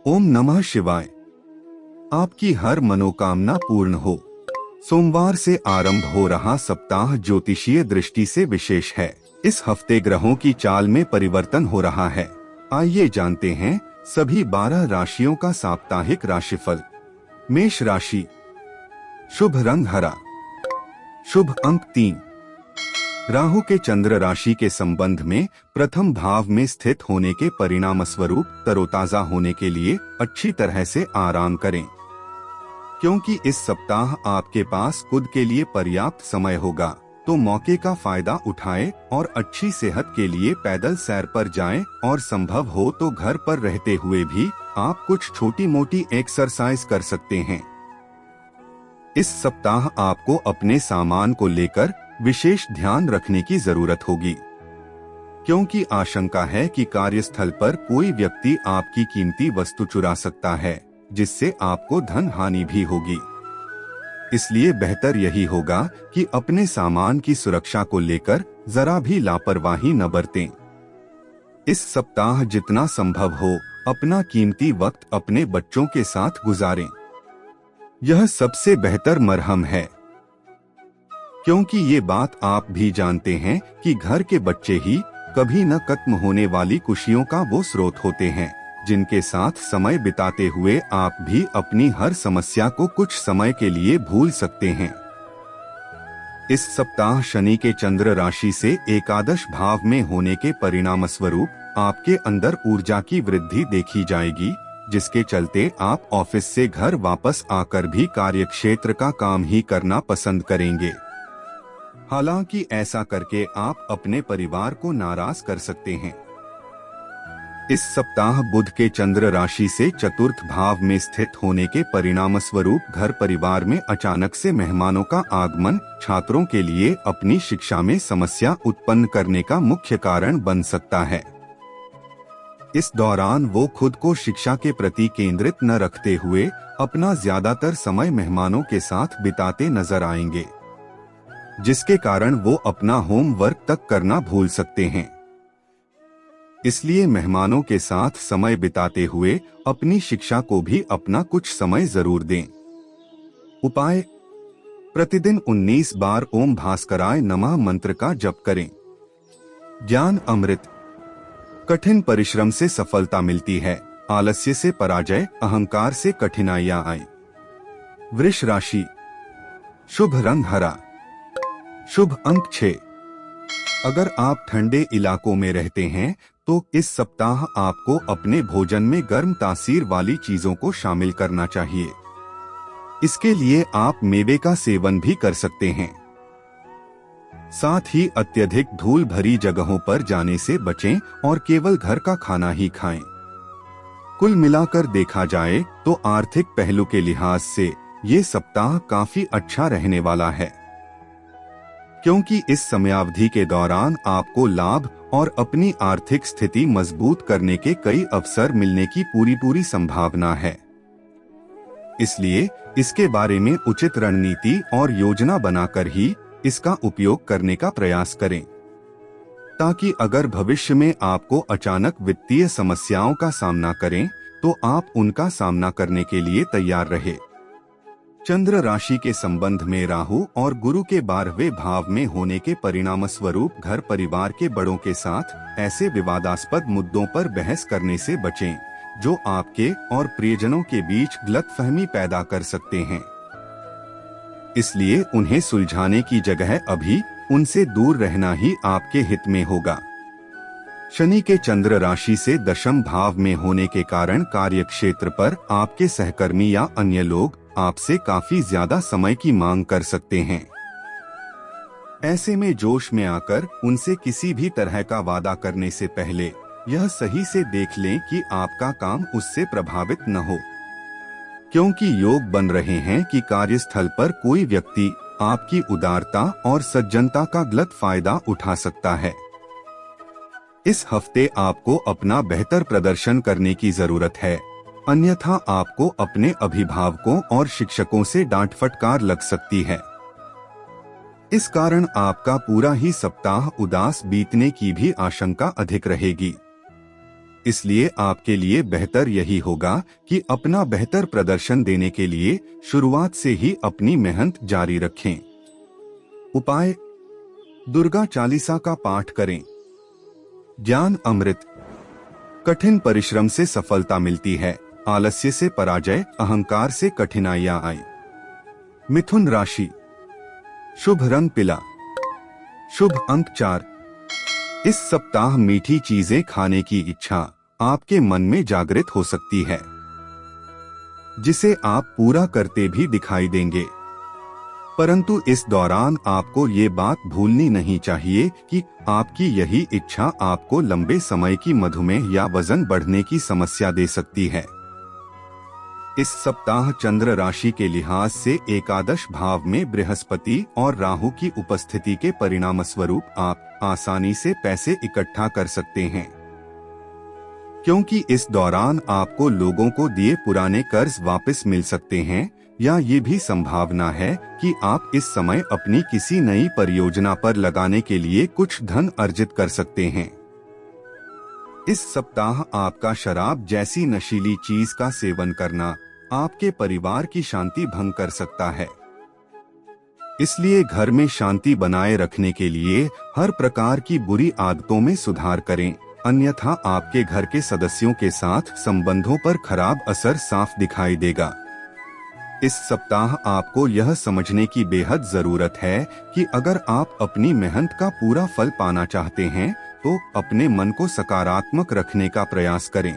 ओम नमः शिवाय। आपकी हर मनोकामना पूर्ण हो। सोमवार से आरंभ हो रहा सप्ताह ज्योतिषीय दृष्टि से विशेष है। इस हफ्ते ग्रहों की चाल में परिवर्तन हो रहा है। आइए जानते हैं सभी 12 राशियों का साप्ताहिक राशिफल। मेष राशि, शुभ रंग हरा, शुभ अंक 3। राहु के चंद्र राशि के संबंध में प्रथम भाव में स्थित होने के परिणाम स्वरूप तरोताजा होने के लिए अच्छी तरह से आराम करें, क्योंकि इस सप्ताह आपके पास खुद के लिए पर्याप्त समय होगा। तो मौके का फायदा उठाएं और अच्छी सेहत के लिए पैदल सैर पर जाएं और संभव हो तो घर पर रहते हुए भी आप कुछ छोटी मोटी एक्सरसाइज कर सकते हैं। इस सप्ताह आपको अपने सामान को लेकर विशेष ध्यान रखने की जरूरत होगी, क्योंकि आशंका है कि कार्यस्थल पर कोई व्यक्ति आपकी कीमती वस्तु चुरा सकता है, जिससे आपको धन हानि भी होगी। इसलिए बेहतर यही होगा कि अपने सामान की सुरक्षा को लेकर जरा भी लापरवाही न बरतें। इस सप्ताह जितना संभव हो अपना कीमती वक्त अपने बच्चों के साथ गुजारें। यह सबसे बेहतर मरहम है, क्योंकि ये बात आप भी जानते हैं कि घर के बच्चे ही कभी न खत्म होने वाली खुशियों का वो स्रोत होते हैं, जिनके साथ समय बिताते हुए आप भी अपनी हर समस्या को कुछ समय के लिए भूल सकते हैं। इस सप्ताह शनि के चंद्र राशि से एकादश भाव में होने के परिणाम स्वरूप आपके अंदर ऊर्जा की वृद्धि देखी जाएगी, जिसके चलते आप ऑफिस से घर वापस आकर भी कार्यक्षेत्र का काम ही करना पसंद करेंगे। हालांकि ऐसा करके आप अपने परिवार को नाराज कर सकते हैं। इस सप्ताह बुध के चंद्र राशि से चतुर्थ भाव में स्थित होने के परिणाम स्वरूप घर परिवार में अचानक से मेहमानों का आगमन छात्रों के लिए अपनी शिक्षा में समस्या उत्पन्न करने का मुख्य कारण बन सकता है। इस दौरान वो खुद को शिक्षा के प्रति केंद्रित न रखते हुए अपना ज्यादातर समय मेहमानों के साथ बिताते नजर आएंगे, जिसके कारण वो अपना होमवर्क तक करना भूल सकते हैं। इसलिए मेहमानों के साथ समय बिताते हुए अपनी शिक्षा को भी अपना कुछ समय जरूर दें। उपाय: प्रतिदिन 19 बार ओम भास्कराय नमः मंत्र का जप करें। ज्ञान अमृत। कठिन परिश्रम से सफलता मिलती है, आलस्य से पराजय, अहंकार से कठिनाइयां आए। वृष राशि, शुभ रंग हरा, शुभ अंक 6। अगर आप ठंडे इलाकों में रहते हैं तो इस सप्ताह आपको अपने भोजन में गर्म तासीर वाली चीजों को शामिल करना चाहिए। इसके लिए आप मेवे का सेवन भी कर सकते हैं। साथ ही अत्यधिक धूल भरी जगहों पर जाने से बचें और केवल घर का खाना ही खाएं। कुल मिलाकर देखा जाए तो आर्थिक पहलू के लिहाज से ये सप्ताह काफी अच्छा रहने वाला है, क्योंकि इस समयावधि के दौरान आपको लाभ और अपनी आर्थिक स्थिति मजबूत करने के कई अवसर मिलने की पूरी संभावना है। इसलिए इसके बारे में उचित रणनीति और योजना बनाकर ही इसका उपयोग करने का प्रयास करें, ताकि अगर भविष्य में आपको अचानक वित्तीय समस्याओं का सामना करें तो आप उनका सामना करने के लिए तैयार रहे। चंद्र राशि के संबंध में राहु और गुरु के 12वें भाव में होने के परिणाम स्वरूप घर परिवार के बड़ों के साथ ऐसे विवादास्पद मुद्दों पर बहस करने से बचें जो आपके और प्रियजनों के बीच गलतफहमी पैदा कर सकते हैं। इसलिए उन्हें सुलझाने की जगह अभी उनसे दूर रहना ही आपके हित में होगा। शनि के चंद्र राशि से दशम भाव में होने के कारण कार्यक्षेत्र पर आपके सहकर्मी या अन्य लोग आपसे काफी ज्यादा समय की मांग कर सकते हैं। ऐसे में जोश में आकर उनसे किसी भी तरह का वादा करने से पहले यह सही से देख लें कि आपका काम उससे प्रभावित न हो, क्योंकि योग बन रहे हैं कि कार्यस्थल पर कोई व्यक्ति आपकी उदारता और सज्जनता का गलत फायदा उठा सकता है। इस हफ्ते आपको अपना बेहतर प्रदर्शन करने की जरूरत है, अन्यथा आपको अपने अभिभावकों और शिक्षकों से डांट फटकार लग सकती है। इस कारण आपका पूरा ही सप्ताह उदास बीतने की भी आशंका अधिक रहेगी। इसलिए आपके लिए बेहतर यही होगा कि अपना बेहतर प्रदर्शन देने के लिए शुरुआत से ही अपनी मेहनत जारी रखें। उपाय: दुर्गा चालीसा का पाठ करें। ज्ञान अमृत। कठिन परिश्रम से सफलता मिलती है, आलस्य से पराजय, अहंकार से कठिनाइयां आई। मिथुन राशि। शुभ रंग पीला, शुभ अंक 4। इस सप्ताह मीठी चीजें खाने की इच्छा आपके मन में जागृत हो सकती है, जिसे आप पूरा करते भी दिखाई देंगे। परंतु इस दौरान आपको ये बात भूलनी नहीं चाहिए कि आपकी यही इच्छा आपको लंबे समय की मधुमेह या वजन बढ़ने की समस्या दे सकती है। इस सप्ताह चंद्र राशि के लिहाज से एकादश भाव में बृहस्पति और राहु की उपस्थिति के परिणाम स्वरूप आप आसानी से पैसे इकट्ठा कर सकते हैं, क्योंकि इस दौरान आपको लोगों को दिए पुराने कर्ज वापस मिल सकते हैं, या ये भी संभावना है कि आप इस समय अपनी किसी नई परियोजना पर लगाने के लिए कुछ धन अर्जित कर सकते हैं। इस सप्ताह आपका शराब जैसी नशीली चीज का सेवन करना आपके परिवार की शांति भंग कर सकता है। इसलिए घर में शांति बनाए रखने के लिए हर प्रकार की बुरी आदतों में सुधार करें, अन्यथा आपके घर के सदस्यों के साथ संबंधों पर खराब असर साफ दिखाई देगा। इस सप्ताह आपको यह समझने की बेहद जरूरत है कि अगर आप अपनी मेहनत का पूरा फल पाना चाहते हैं तो अपने मन को सकारात्मक रखने का प्रयास करें।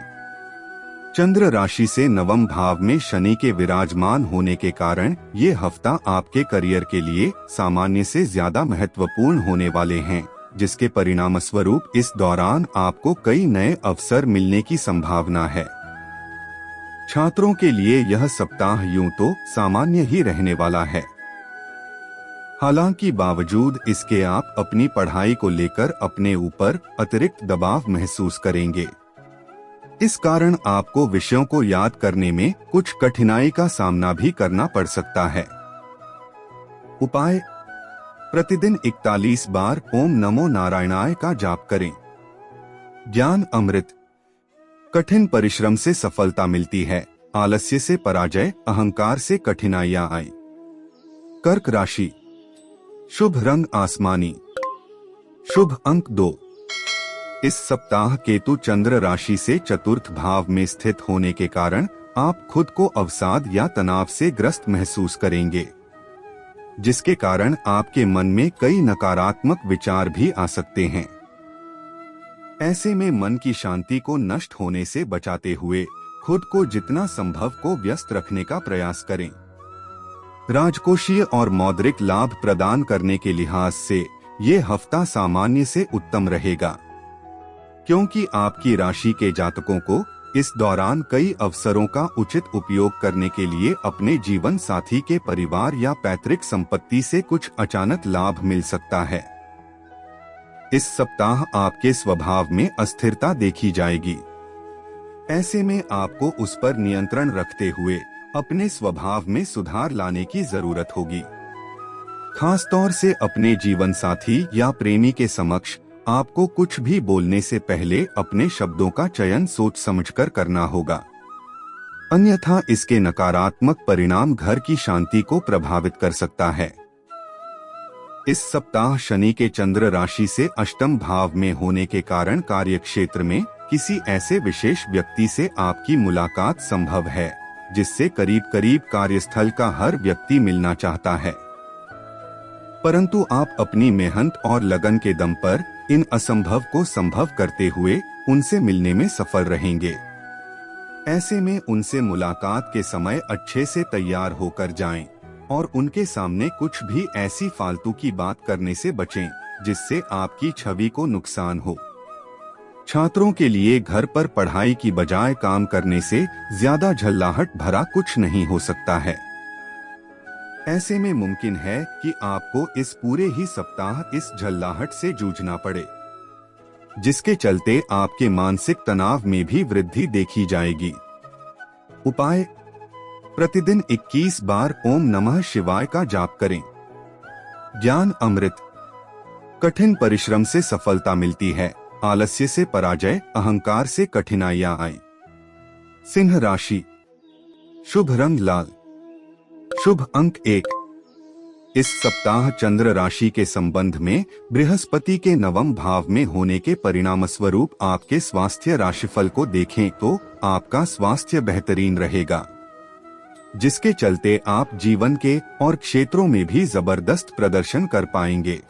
चंद्र राशि से नवम भाव में शनि के विराजमान होने के कारण ये हफ्ता आपके करियर के लिए सामान्य से ज्यादा महत्वपूर्ण होने वाले हैं, जिसके परिणाम स्वरूप इस दौरान आपको कई नए अवसर मिलने की संभावना है। छात्रों के लिए यह सप्ताह यूं तो सामान्य ही रहने वाला है, हालांकि बावजूद इसके आप अपनी पढ़ाई को लेकर अपने ऊपर अतिरिक्त दबाव महसूस करेंगे। इस कारण आपको विषयों को याद करने में कुछ कठिनाई का सामना भी करना पड़ सकता है। उपाय: प्रतिदिन 41 बार ओम नमो नारायणाय का जाप करें। ज्ञान अमृत। कठिन परिश्रम से सफलता मिलती है, आलस्य से पराजय, अहंकार से कठिनाइयां आई। कर्क राशि। शुभ रंग आसमानी, शुभ अंक 2। इस सप्ताह केतु चंद्र राशि से चतुर्थ भाव में स्थित होने के कारण आप खुद को अवसाद या तनाव से ग्रस्त महसूस करेंगे, जिसके कारण आपके मन में कई नकारात्मक विचार भी आ सकते हैं। ऐसे में मन की शांति को नष्ट होने से बचाते हुए खुद को जितना संभव को व्यस्त रखने का प्रयास करें। राजकोषीय और मौद्रिक लाभ प्रदान करने के लिहाज से ये हफ्ता सामान्य से उत्तम रहेगा, क्योंकि आपकी राशि के जातकों को इस दौरान कई अवसरों का उचित उपयोग करने के लिए अपने जीवन साथी के परिवार या पैतृक संपत्ति से कुछ अचानक लाभ मिल सकता है। इस सप्ताह आपके स्वभाव में अस्थिरता देखी जाएगी। ऐसे में आपको उस पर नियंत्रण रखते हुए अपने स्वभाव में सुधार लाने की जरूरत होगी। खास तौर से अपने जीवन साथी या प्रेमी के समक्ष आपको कुछ भी बोलने से पहले अपने शब्दों का चयन सोच समझकर करना होगा, अन्यथा इसके नकारात्मक परिणाम घर की शांति को प्रभावित कर सकता है। इस सप्ताह शनि के चंद्र राशि से अष्टम भाव में होने के कारण कार्यक्षेत्र में किसी ऐसे विशेष व्यक्ति से आपकी मुलाकात संभव है जिससे करीब करीब कार्यस्थल का हर व्यक्ति मिलना चाहता है, परंतु आप अपनी मेहनत और लगन के दम पर इन असंभव को संभव करते हुए उनसे मिलने में सफल रहेंगे। ऐसे में उनसे मुलाकात के समय अच्छे से तैयार होकर जाएं और उनके सामने कुछ भी ऐसी फालतू की बात करने से बचें जिससे आपकी छवि को नुकसान हो। छात्रों के लिए घर पर पढ़ाई की बजाय काम करने से ज्यादा झल्लाहट भरा कुछ नहीं हो सकता है। ऐसे में मुमकिन है कि आपको इस पूरे ही सप्ताह इस झल्लाहट से जूझना पड़े, जिसके चलते आपके मानसिक तनाव में भी वृद्धि देखी जाएगी। उपाय: प्रतिदिन 21 बार ओम नमः शिवाय का जाप करें। ज्ञान अमृत। कठिन परिश्रम से सफलता मिलती है, आलस्य से पराजय, अहंकार से कठिनाइयां आई। सिंह राशि, शुभ रंग लाल, शुभ अंक 1। इस सप्ताह चंद्र राशि के संबंध में बृहस्पति के नवम भाव में होने के परिणाम स्वरूप आपके स्वास्थ्य राशिफल को देखें तो आपका स्वास्थ्य बेहतरीन रहेगा, जिसके चलते आप जीवन के और क्षेत्रों में भी जबरदस्त प्रदर्शन कर पाएंगे।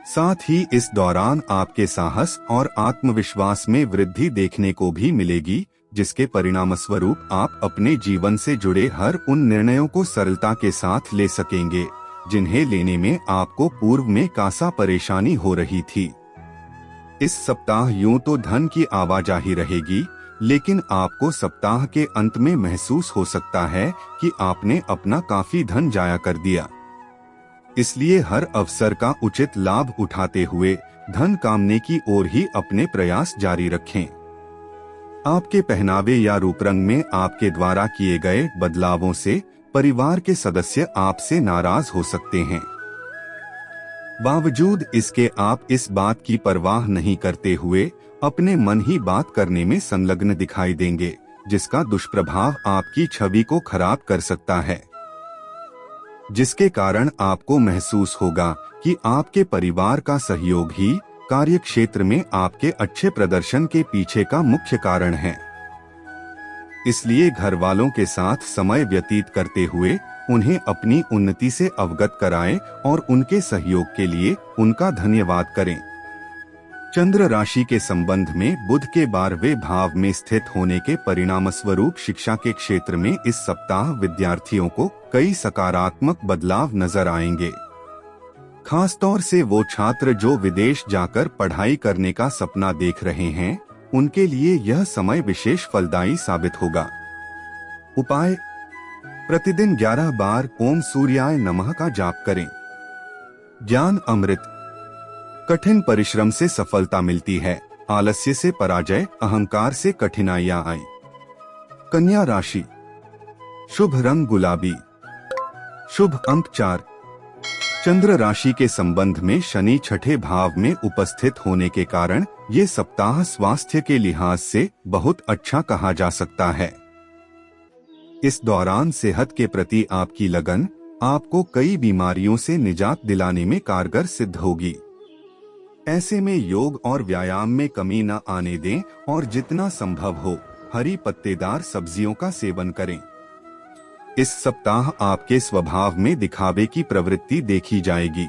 साथ ही इस दौरान आपके साहस और आत्मविश्वास में वृद्धि देखने को भी मिलेगी, जिसके परिणाम स्वरूप आप अपने जीवन से जुड़े हर उन निर्णयों को सरलता के साथ ले सकेंगे जिन्हें लेने में आपको पूर्व में कासा परेशानी हो रही थी। इस सप्ताह यूं तो धन की आवाजाही रहेगी, लेकिन आपको सप्ताह के अंत में महसूस हो सकता है कि आपने अपना काफी धन जाया कर दिया। इसलिए हर अवसर का उचित लाभ उठाते हुए धन कामने की ओर ही अपने प्रयास जारी रखें। आपके पहनावे या रूप रंग में आपके द्वारा किए गए बदलावों से परिवार के सदस्य आपसे नाराज हो सकते हैं। बावजूद इसके आप इस बात की परवाह नहीं करते हुए अपने मन ही बात करने में संलग्न दिखाई देंगे, जिसका दुष्प्रभाव आपकी छवि को खराब कर सकता है, जिसके कारण आपको महसूस होगा कि आपके परिवार का सहयोग ही कार्य क्षेत्र में आपके अच्छे प्रदर्शन के पीछे का मुख्य कारण है। इसलिए घर वालों के साथ समय व्यतीत करते हुए उन्हें अपनी उन्नति से अवगत कराएं और उनके सहयोग के लिए उनका धन्यवाद करें। चंद्र राशि के संबंध में बुध के 12वें भाव में स्थित होने के परिणाम स्वरूप शिक्षा के क्षेत्र में इस सप्ताह विद्यार्थियों को कई सकारात्मक बदलाव नजर आएंगे। खासतौर से वो छात्र जो विदेश जाकर पढ़ाई करने का सपना देख रहे हैं, उनके लिए यह समय विशेष फलदायी साबित होगा। उपाय: प्रतिदिन 11 बार ओम सूर्याय नमः का जाप करें। ज्ञान अमृत, कठिन परिश्रम से सफलता मिलती है, आलस्य से पराजय, अहंकार से कठिनाइयां आई। कन्या राशि, शुभ रंग गुलाबी, शुभ अंक 4। चंद्र राशि के संबंध में शनि छठे भाव में उपस्थित होने के कारण ये सप्ताह स्वास्थ्य के लिहाज से बहुत अच्छा कहा जा सकता है। इस दौरान सेहत के प्रति आपकी लगन आपको कई बीमारियों से निजात दिलाने में कारगर सिद्ध होगी। ऐसे में योग और व्यायाम में कमी न आने दें और जितना संभव हो हरी पत्तेदार सब्जियों का सेवन करें। इस सप्ताह आपके स्वभाव में दिखावे की प्रवृत्ति देखी जाएगी,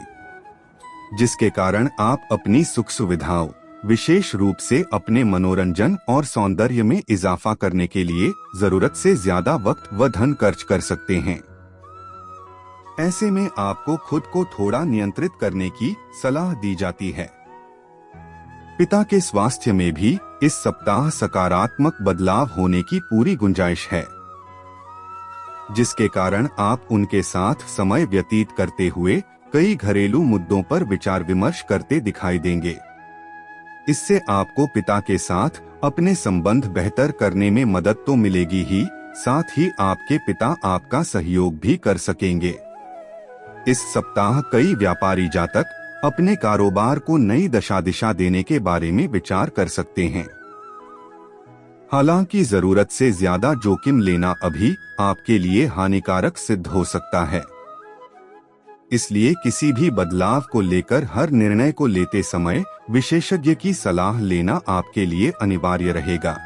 जिसके कारण आप अपनी सुख सुविधाओं, विशेष रूप से अपने मनोरंजन और सौंदर्य में इजाफा करने के लिए जरूरत से ज्यादा वक्त व धन खर्च कर सकते हैं। ऐसे में आपको खुद को थोड़ा नियंत्रित करने की सलाह दी जाती है। पिता के स्वास्थ्य में भी इस सप्ताह सकारात्मक बदलाव होने की पूरी गुंजाइश है, जिसके कारण आप उनके साथ समय व्यतीत करते हुए कई घरेलू मुद्दों पर विचार विमर्श करते दिखाई देंगे। इससे आपको पिता के साथ अपने संबंध बेहतर करने में मदद तो मिलेगी ही, साथ ही आपके पिता आपका सहयोग भी कर सकेंगे। इस सप्ताह कई व्यापारी जातक अपने कारोबार को नई दशा दिशा देने के बारे में विचार कर सकते हैं। हालांकि जरूरत से ज्यादा जोखिम लेना अभी आपके लिए हानिकारक सिद्ध हो सकता है। इसलिए किसी भी बदलाव को लेकर हर निर्णय को लेते समय विशेषज्ञ की सलाह लेना आपके लिए अनिवार्य रहेगा।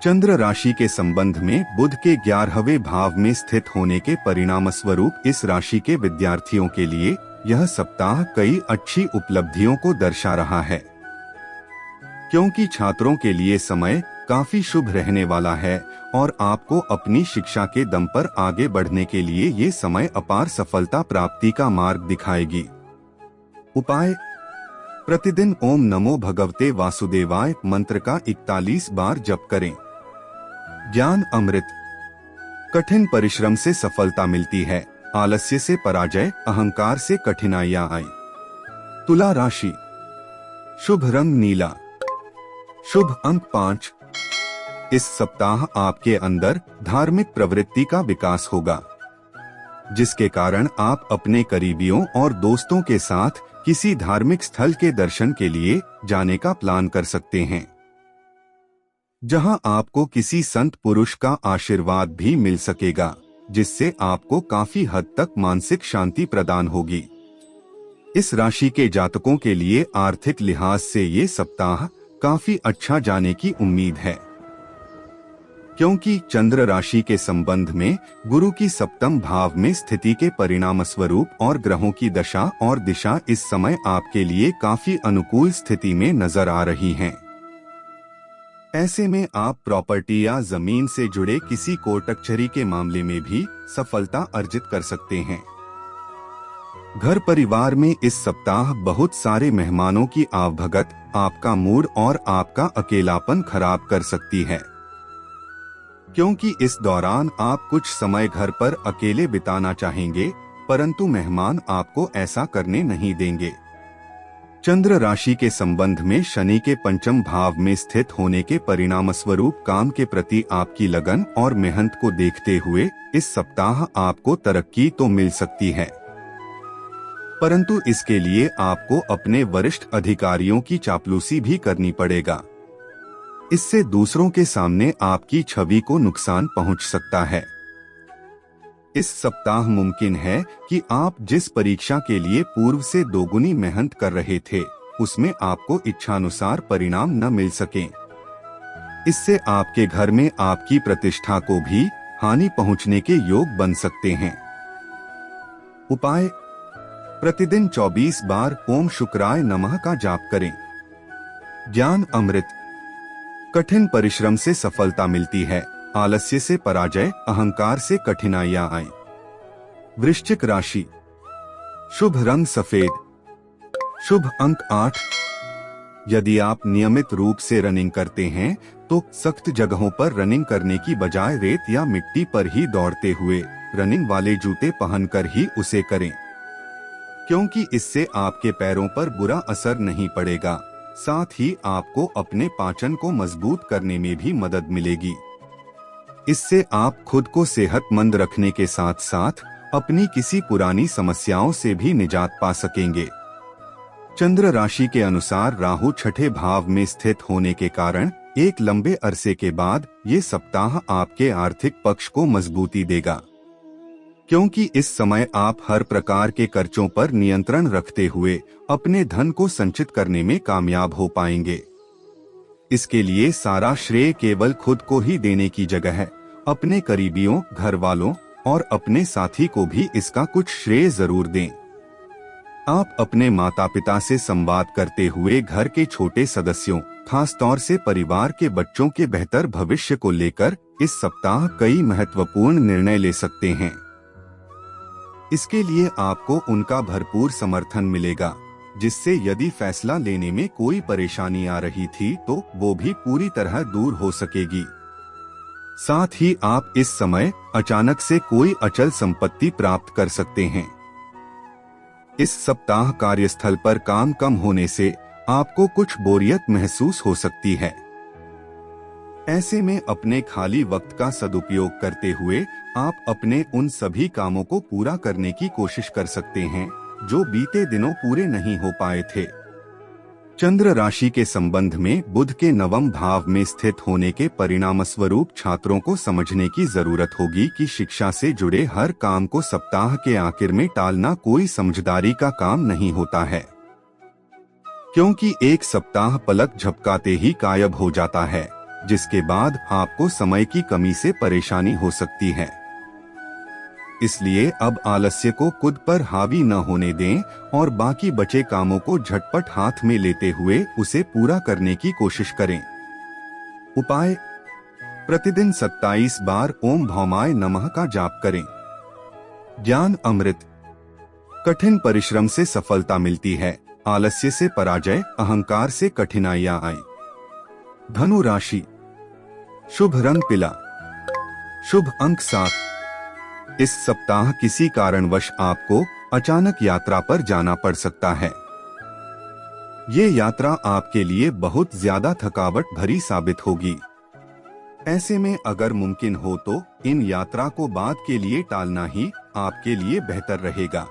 चंद्र राशि के संबंध में बुध के 11वें भाव में स्थित होने के परिणाम स्वरूप इस राशि के विद्यार्थियों के लिए यह सप्ताह कई अच्छी उपलब्धियों को दर्शा रहा है, क्योंकि छात्रों के लिए समय काफी शुभ रहने वाला है और आपको अपनी शिक्षा के दम पर आगे बढ़ने के लिए ये समय अपार सफलता प्राप्ति का मार्ग दिखाएगी। उपाय: प्रतिदिन ओम नमो भगवते वासुदेवाय मंत्र का 41 बार जप करें। ज्ञान अमृत, कठिन परिश्रम से सफलता मिलती है, आलस्य से पराजय, अहंकार से कठिनाइयां आई। तुला राशि, शुभ रंग नीला, शुभ अंक 5। इस सप्ताह आपके अंदर धार्मिक प्रवृत्ति का विकास होगा, जिसके कारण आप अपने करीबियों और दोस्तों के साथ किसी धार्मिक स्थल के दर्शन के लिए जाने का प्लान कर सकते हैं, जहां आपको किसी संत पुरुष का आशीर्वाद भी मिल सकेगा, जिससे आपको काफी हद तक मानसिक शांति प्रदान होगी। इस राशि के जातकों के लिए आर्थिक लिहाज से ये सप्ताह काफी अच्छा जाने की उम्मीद है, क्योंकि चंद्र राशि के संबंध में गुरु की सप्तम भाव में स्थिति के परिणाम स्वरूप और ग्रहों की दशा और दिशा इस समय आपके लिए काफी अनुकूल स्थिति में नजर आ रही हैं। ऐसे में आप प्रॉपर्टी या जमीन से जुड़े किसी कोर्ट कचहरी के मामले में भी सफलता अर्जित कर सकते हैं। घर परिवार में इस सप्ताह बहुत सारे मेहमानों की आवभगत आपका मूड और आपका अकेलापन खराब कर सकती है, क्योंकि इस दौरान आप कुछ समय घर पर अकेले बिताना चाहेंगे, परंतु मेहमान आपको ऐसा करने नहीं देंगे। चंद्र राशि के संबंध में शनि के पंचम भाव में स्थित होने के परिणाम स्वरूप काम के प्रति आपकी लगन और मेहनत को देखते हुए इस सप्ताह आपको तरक्की तो मिल सकती है, परंतु इसके लिए आपको अपने वरिष्ठ अधिकारियों की चापलूसी भी करनी पड़ेगा। इससे दूसरों के सामने आपकी छवि को नुकसान पहुंच सकता है। इस सप्ताह मुमकिन है कि आप जिस परीक्षा के लिए पूर्व से दोगुनी मेहनत कर रहे थे, उसमें आपको इच्छानुसार परिणाम न मिल सके। इससे आपके घर में आपकी प्रतिष्ठा को भी हानि पहुंचने के योग बन सकते हैं। उपाय: प्रतिदिन 24 बार ओम शुक्राय नमः का जाप करें। ज्ञान अमृत। कठिन परिश्रम से सफलता मिलती है, आलस्य से पराजय, अहंकार से कठिनाइयां आए। वृश्चिक राशि। शुभ रंग सफेद। शुभ अंक 8। यदि आप नियमित रूप से रनिंग करते हैं तो सख्त जगहों पर रनिंग करने की बजाय रेत या मिट्टी पर ही दौड़ते हुए रनिंग वाले जूते पहनकर ही उसे करें, क्योंकि इससे आपके पैरों पर बुरा असर नहीं पड़ेगा। साथ ही आपको अपने पाचन को मजबूत करने में भी मदद मिलेगी। इससे आप खुद को सेहतमंद रखने के साथ साथ अपनी किसी पुरानी समस्याओं से भी निजात पा सकेंगे। चंद्र राशि के अनुसार राहु छठे भाव में स्थित होने के कारण एक लंबे अरसे के बाद ये सप्ताह आपके आर्थिक पक्ष को मजबूती देगा, क्योंकि इस समय आप हर प्रकार के खर्चों पर नियंत्रण रखते हुए अपने धन को संचित करने में कामयाब हो पाएंगे। इसके लिए सारा श्रेय केवल खुद को ही देने की जगह अपने करीबियों, घर वालों और अपने साथी को भी इसका कुछ श्रेय जरूर दें। आप अपने माता पिता से संवाद करते हुए घर के छोटे सदस्यों, खास तौर से परिवार के बच्चों के बेहतर भविष्य को लेकर इस सप्ताह कई महत्वपूर्ण निर्णय ले सकते हैं। इसके लिए आपको उनका भरपूर समर्थन मिलेगा, जिससे यदि फैसला लेने में कोई परेशानी आ रही थी तो वो भी पूरी तरह दूर हो सकेगी। साथ ही आप इस समय अचानक से कोई अचल संपत्ति प्राप्त कर सकते हैं। इस सप्ताह कार्यस्थल पर काम कम होने से आपको कुछ बोरियत महसूस हो सकती है। ऐसे में अपने खाली वक्त का सदुपयोग करते हुए आप अपने उन सभी कामों को पूरा करने की कोशिश कर सकते हैं जो बीते दिनों पूरे नहीं हो पाए थे। चंद्र राशि के संबंध में बुध के नवम भाव में स्थित होने के परिणाम स्वरूप छात्रों को समझने की जरूरत होगी कि शिक्षा से जुड़े हर काम को सप्ताह के आखिर में टालना कोई समझदारी का काम नहीं होता है, क्योंकि एक सप्ताह पलक झपकाते ही गायब हो जाता है, जिसके बाद आपको समय की कमी से परेशानी हो सकती है। इसलिए अब आलस्य को खुद पर हावी न होने दें और बाकी बचे कामों को झटपट हाथ में लेते हुए उसे पूरा करने की कोशिश करें। उपाय: प्रतिदिन 27 बार ओम भौमाय नमः का जाप करें। ज्ञान अमृत। कठिन परिश्रम से सफलता मिलती है, आलस्य से पराजय, अहंकार से कठिनाइयां आए। धनु राशि। शुभ रंग पीला। शुभ अंक 7। इस सप्ताह किसी कारणवश आपको अचानक यात्रा पर जाना पड़ सकता है। ये यात्रा आपके लिए बहुत ज्यादा थकावट भरी साबित होगी। ऐसे में अगर मुमकिन हो तो इन यात्रा को बाद के लिए टालना ही आपके लिए बेहतर रहेगा।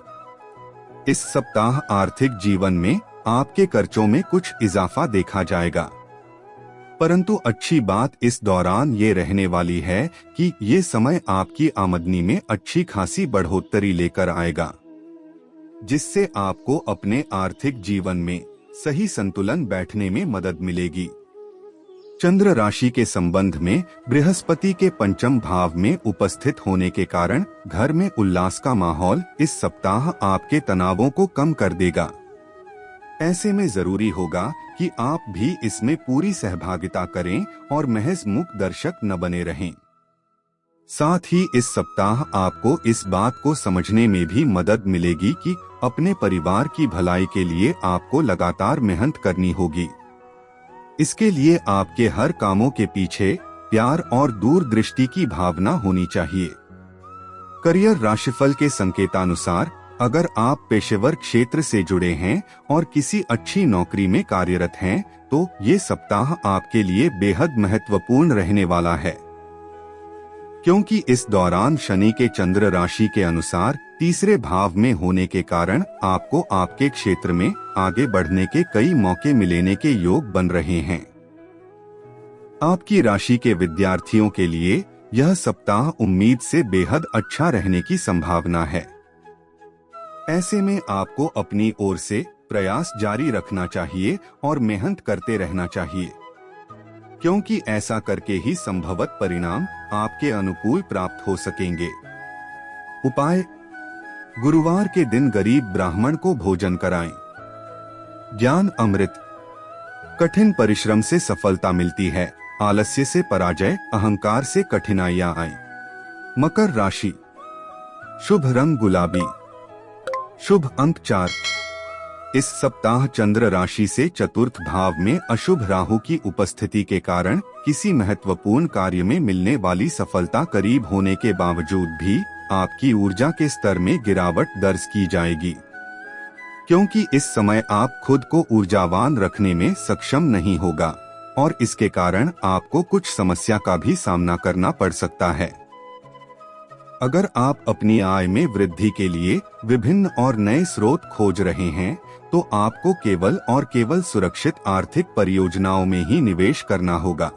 इस सप्ताह आर्थिक जीवन में आपके खर्चों में कुछ इजाफा देखा जाएगा, परंतु अच्छी बात इस दौरान ये रहने वाली है कि ये समय आपकी आमदनी में अच्छी खासी बढ़ोतरी लेकर आएगा, जिससे आपको अपने आर्थिक जीवन में सही संतुलन बैठने में मदद मिलेगी। चंद्र राशि के संबंध में बृहस्पति के पंचम भाव में उपस्थित होने के कारण घर में उल्लास का माहौल इस सप्ताह आपके तनावों को कम कर देगा। ऐसे में जरूरी होगा कि आप भी इसमें पूरी सहभागिता करें और महज मूक दर्शक न बने रहें। साथ ही इस सप्ताह आपको इस बात को समझने में भी मदद मिलेगी कि अपने परिवार की भलाई के लिए आपको लगातार मेहनत करनी होगी। इसके लिए आपके हर कामों के पीछे प्यार और दूरदृष्टि की भावना होनी चाहिए। करियर राशिफल के संकेतानुसार अगर आप पेशेवर क्षेत्र से जुड़े हैं और किसी अच्छी नौकरी में कार्यरत हैं, तो ये सप्ताह आपके लिए बेहद महत्वपूर्ण रहने वाला है, क्योंकि इस दौरान शनि के चंद्र राशि के अनुसार तीसरे भाव में होने के कारण आपको आपके क्षेत्र में आगे बढ़ने के कई मौके मिलने के योग बन रहे हैं। आपकी राशि के विद्यार्थियों के लिए यह सप्ताह उम्मीद से बेहद अच्छा रहने की संभावना है। ऐसे में आपको अपनी ओर से प्रयास जारी रखना चाहिए और मेहनत करते रहना चाहिए, क्योंकि ऐसा करके ही संभवत परिणाम आपके अनुकूल प्राप्त हो सकेंगे। उपाय: गुरुवार के दिन गरीब ब्राह्मण को भोजन कराएं। ज्ञान अमृत। कठिन परिश्रम से सफलता मिलती है, आलस्य से पराजय, अहंकार से कठिनाइयां आएं। मकर राशि। शुभ रंग गुलाबी। शुभ अंक 4। इस सप्ताह चंद्र राशि से चतुर्थ भाव में अशुभ राहु की उपस्थिति के कारण किसी महत्वपूर्ण कार्य में मिलने वाली सफलता करीब होने के बावजूद भी आपकी ऊर्जा के स्तर में गिरावट दर्ज की जाएगी, क्योंकि इस समय आप खुद को ऊर्जावान रखने में सक्षम नहीं होगा और इसके कारण आपको कुछ समस्या का भी सामना करना पड़ सकता है। अगर आप अपनी आय में वृद्धि के लिए विभिन्न और नए स्रोत खोज रहे हैं, तो आपको केवल और केवल सुरक्षित आर्थिक परियोजनाओं में ही निवेश करना होगा।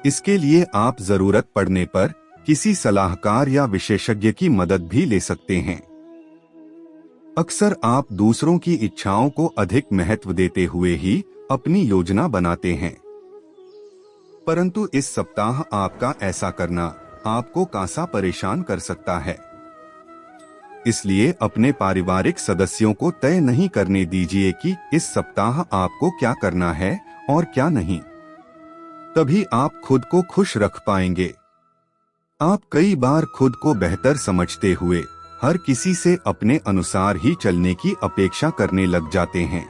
इसके लिए आप जरूरत पड़ने पर किसी सलाहकार या विशेषज्ञ की मदद भी ले सकते हैं। अक्सर आप दूसरों की इच्छाओं को अधिक महत्व देते हुए ही अपनी योजना बनाते हैं, परंतु इस सप्ताह आपका ऐसा करना आपको कासा परेशान कर सकता है। इसलिए अपने पारिवारिक सदस्यों को तय नहीं करने दीजिए कि इस सप्ताह आपको क्या करना है और क्या नहीं। तभी आप खुद को खुश रख पाएंगे। आप कई बार खुद को बेहतर समझते हुए हर किसी से अपने अनुसार ही चलने की अपेक्षा करने लग जाते हैं।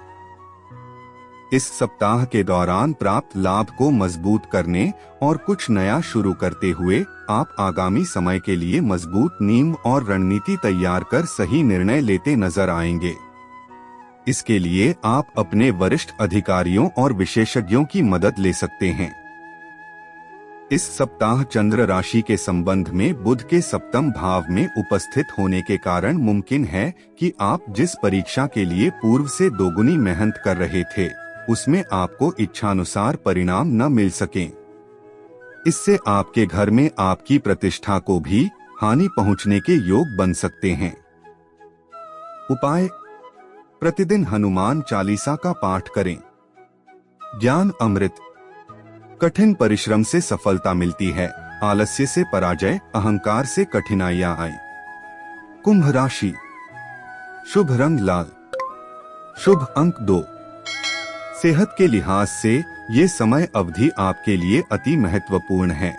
इस सप्ताह के दौरान प्राप्त लाभ को मजबूत करने और कुछ नया शुरू करते हुए आप आगामी समय के लिए मजबूत नींव और रणनीति तैयार कर सही निर्णय लेते नजर आएंगे। इसके लिए आप अपने वरिष्ठ अधिकारियों और विशेषज्ञों की मदद ले सकते हैं। इस सप्ताह चंद्र राशि के संबंध में बुध के सप्तम भाव में उपस्थित होने के कारण मुमकिन है कि आप जिस परीक्षा के लिए पूर्व से दोगुनी मेहनत कर रहे थे, उसमें आपको इच्छानुसार परिणाम न मिल सकें। इससे आपके घर में आपकी प्रतिष्ठा को भी हानि पहुंचने के योग बन सकते हैं। उपाय: प्रतिदिन हनुमान चालीसा का पाठ करें। ज्ञान अमृत। कठिन परिश्रम से सफलता मिलती है, आलस्य से पराजय, अहंकार से कठिनाइयां आए। कुंभ राशि। शुभ रंग लाल। शुभ अंक 2। सेहत के लिहाज से ये समय अवधि आपके लिए अति महत्वपूर्ण है,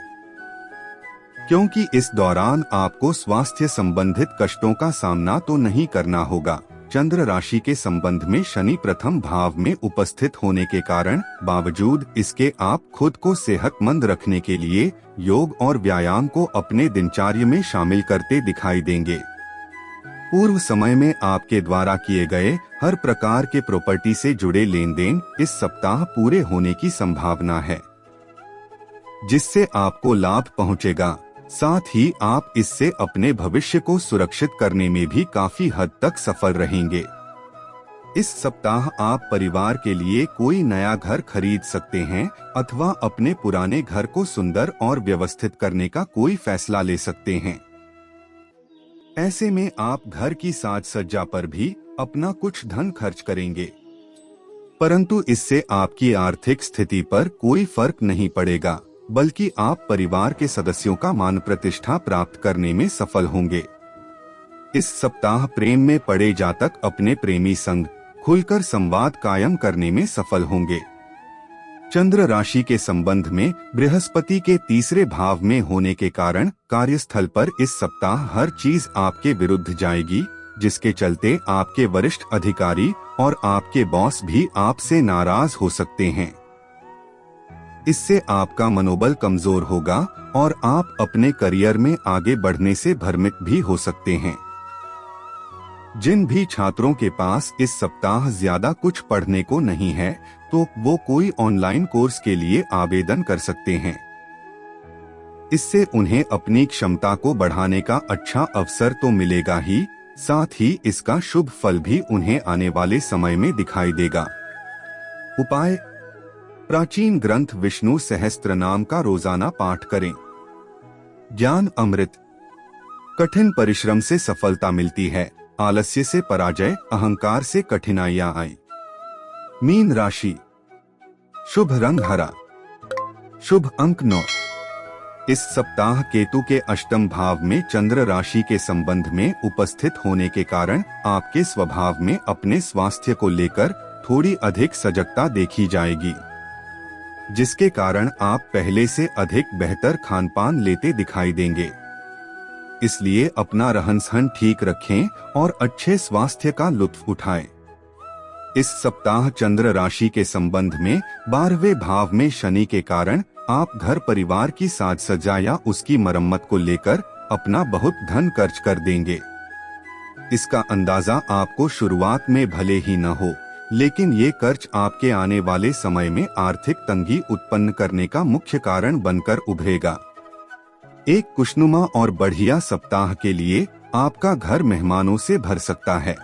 क्योंकि इस दौरान आपको स्वास्थ्य संबंधित कष्टों का सामना तो नहीं करना होगा। चंद्र राशि के संबंध में शनि प्रथम भाव में उपस्थित होने के कारण बावजूद इसके आप खुद को सेहतमंद रखने के लिए योग और व्यायाम को अपने दिनचर्या में शामिल करते दिखाई देंगे। पूर्व समय में आपके द्वारा किए गए हर प्रकार के प्रॉपर्टी से जुड़े लेन देन इस सप्ताह पूरे होने की संभावना है, जिससे आपको लाभ पहुंचेगा। साथ ही आप इससे अपने भविष्य को सुरक्षित करने में भी काफी हद तक सफल रहेंगे। इस सप्ताह आप परिवार के लिए कोई नया घर खरीद सकते हैं अथवा अपने पुराने घर को सुंदर और व्यवस्थित करने का कोई फैसला ले सकते हैं। ऐसे में आप घर की साज सज्जा पर भी अपना कुछ धन खर्च करेंगे, परंतु इससे आपकी आर्थिक स्थिति पर कोई फर्क नहीं पड़ेगा, बल्कि आप परिवार के सदस्यों का मान प्रतिष्ठा प्राप्त करने में सफल होंगे। इस सप्ताह प्रेम में पड़े जातक अपने प्रेमी संग खुलकर संवाद कायम करने में सफल होंगे। चंद्र राशि के संबंध में बृहस्पति के तीसरे भाव में होने के कारण कार्यस्थल पर इस सप्ताह हर चीज आपके विरुद्ध जाएगी, जिसके चलते आपके वरिष्ठ अधिकारी और आपके बॉस भी आपसे नाराज हो सकते हैं। इससे आपका मनोबल कमजोर होगा और आप अपने करियर में आगे बढ़ने से भ्रमित भी हो सकते हैं। जिन भी छात्रों के पास इस सप्ताह ज्यादा कुछ पढ़ने को नहीं है, तो वो कोई ऑनलाइन कोर्स के लिए आवेदन कर सकते हैं। इससे उन्हें अपनी क्षमता को बढ़ाने का अच्छा अवसर तो मिलेगा ही, साथ ही इसका शुभ फल भी उन्हें आने वाले समय में दिखाई देगा। उपाय: प्राचीन ग्रंथ विष्णु सहस्त्र नाम का रोजाना पाठ करें। ज्ञान अमृत। कठिन परिश्रम से सफलता मिलती है, आलस्य से पराजय, अहंकार से कठिनाइयां आई। मीन राशि। शुभ रंग हरा। शुभ अंक 9। इस सप्ताह केतु के अष्टम भाव में चंद्र राशि के संबंध में उपस्थित होने के कारण आपके स्वभाव में अपने स्वास्थ्य को लेकर थोड़ी अधिक सजगता देखी जाएगी, जिसके कारण आप पहले से अधिक बेहतर खानपान लेते दिखाई देंगे। इसलिए अपना रहन सहन ठीक रखें और अच्छे स्वास्थ्य का लुत्फ उठाएं। इस सप्ताह चंद्र राशि के संबंध में 12वें भाव में शनि के कारण आप घर परिवार की साज सज्जा या उसकी मरम्मत को लेकर अपना बहुत धन खर्च कर देंगे। इसका अंदाजा आपको शुरुआत में भले ही न हो, लेकिन ये खर्च आपके आने वाले समय में आर्थिक तंगी उत्पन्न करने का मुख्य कारण बनकर उभरेगा। एक खुशनुमा और बढ़िया सप्ताह के लिए आपका घर मेहमानों से भर सकता है।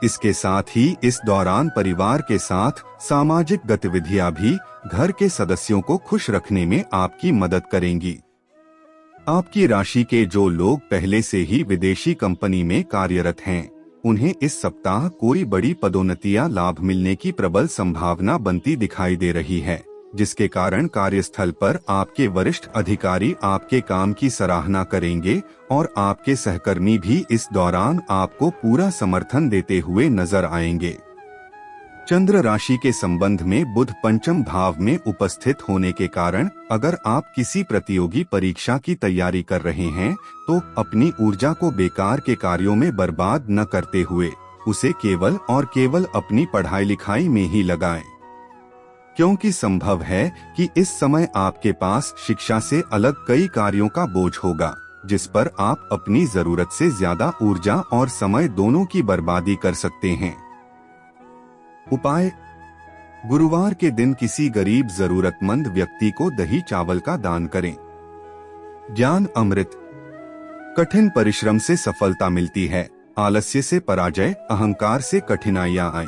इसके साथ ही इस दौरान परिवार के साथ सामाजिक गतिविधियां भी घर के सदस्यों को खुश रखने में आपकी मदद करेंगी। आपकी राशि के जो लोग पहले से ही विदेशी कंपनी में कार्यरत हैं, उन्हें इस सप्ताह कोई बड़ी पदोन्नति या लाभ मिलने की प्रबल संभावना बनती दिखाई दे रही है, जिसके कारण कार्यस्थल पर आपके वरिष्ठ अधिकारी आपके काम की सराहना करेंगे और आपके सहकर्मी भी इस दौरान आपको पूरा समर्थन देते हुए नजर आएंगे। चंद्र राशि के संबंध में बुध पंचम भाव में उपस्थित होने के कारण अगर आप किसी प्रतियोगी परीक्षा की तैयारी कर रहे हैं, तो अपनी ऊर्जा को बेकार के कार्यों में बर्बाद न करते हुए उसे केवल और केवल अपनी पढ़ाई लिखाई में ही लगाएं, क्योंकि संभव है कि इस समय आपके पास शिक्षा से अलग कई कार्यों का बोझ होगा, जिस पर आप अपनी जरूरत से ज्यादा ऊर्जा और समय दोनों की बर्बादी कर सकते हैं। उपाय: गुरुवार के दिन किसी गरीब जरूरतमंद व्यक्ति को दही चावल का दान करें। ज्ञान अमृत। कठिन परिश्रम से सफलता मिलती है, आलस्य से पराजय, अहंकार से कठिनाइयां आई।